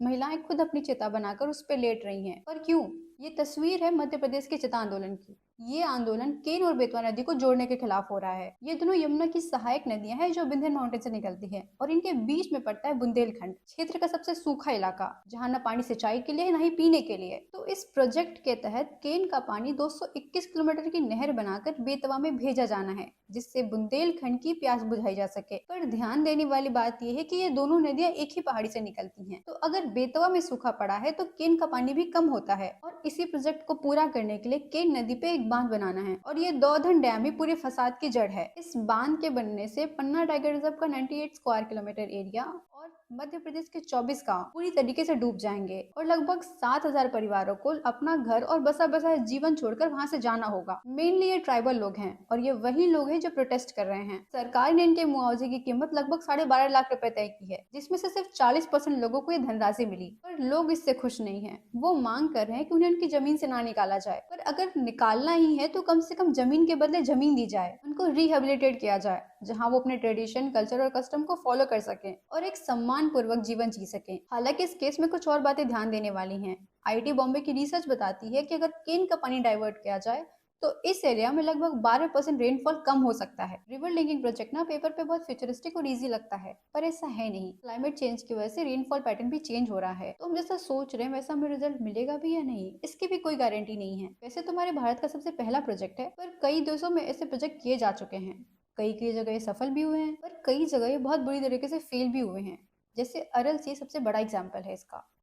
महिलाएं खुद अपनी चिता बनाकर उस पर लेट रही हैं। पर क्यों? ये तस्वीर है मध्य प्रदेश के चिता आंदोलन की। ये आंदोलन केन और बेतवा नदी को जोड़ने के खिलाफ हो रहा है। ये दोनों यमुना की सहायक नदियां हैं जो विंध्य माउंटेन से निकलती है और इनके बीच में पड़ता है बुंदेलखंड, क्षेत्र का सबसे सूखा इलाका, जहाँ न पानी सिंचाई के लिए है न ही पीने के लिए। तो इस प्रोजेक्ट के तहत केन का पानी 221 किलोमीटर की नहर बनाकर बेतवा में भेजा जाना है, जिससे बुंदेलखंड की प्यास बुझाई जा सके। पर ध्यान देने वाली बात यह है कि ये दोनों नदियां एक ही पहाड़ी से निकलती हैं। तो अगर बेतवा में सूखा पड़ा है तो केन का पानी भी कम होता है और इसी प्रोजेक्ट को पूरा करने के लिए केन नदी पे एक बांध बनाना है और ये दौधन डैम ही पूरे फसाद की जड़ है। इस बांध के बनने से पन्ना टाइगर रिजर्व का 98 स्क्वायर किलोमीटर एरिया और मध्य प्रदेश के 24 गांव पूरी तरीके से डूब जाएंगे और लगभग 7,000 परिवारों को अपना घर और बसा बसा जीवन छोड़कर वहां से जाना होगा। मेनली ये ट्राइबल लोग हैं और ये वही लोग हैं जो प्रोटेस्ट कर रहे हैं। सरकार ने इनके मुआवजे की कीमत लगभग 12.5 लाख रुपए तय की है, जिसमें से सिर्फ 40% लोगों को ये धनराशि मिली। पर लोग इससे खुश नहीं है। वो मांग कर रहे हैं कि उन्हें उनकी जमीन से ना निकाला जाए, पर अगर निकालना ही है तो कम से कम जमीन के बदले जमीन दी जाए, उनको रिहेबिलिटेट किया जाए, जहां वो अपने ट्रेडिशन, कल्चर और कस्टम को फॉलो कर सकें और एक सम्मान पूर्वक जीवन जी सकें। हालांकि इस केस में कुछ और बातें ध्यान देने वाली हैं। आईआईटी बॉम्बे की रिसर्च बताती है कि अगर केन का पानी डाइवर्ट किया जाए तो इस एरिया में लगभग 12% रेनफॉल कम हो सकता है। रिवर लिंकिंग प्रोजेक्ट ना पेपर पे बहुत फ्यूचरिस्टिक और इजी लगता है, पर ऐसा है नहीं। क्लाइमेट चेंज की वजह से रेनफॉल पैटर्न भी चेंज हो रहा है, तो हम जैसा सोच रहे हैं वैसा हमें रिजल्ट मिलेगा भी या नहीं, इसकी भी कोई गारंटी नहीं है। वैसे तो हमारे भारत का सबसे पहला प्रोजेक्ट है, पर कई देशों में ऐसे प्रोजेक्ट किए जा चुके हैं। कई कई जगह ये सफल भी हुए हैं, पर कई जगह ये बहुत बुरी तरीके से फेल भी हुए हैं। जैसे अरल सी सबसे बड़ा एग्जाम्पल है इसका।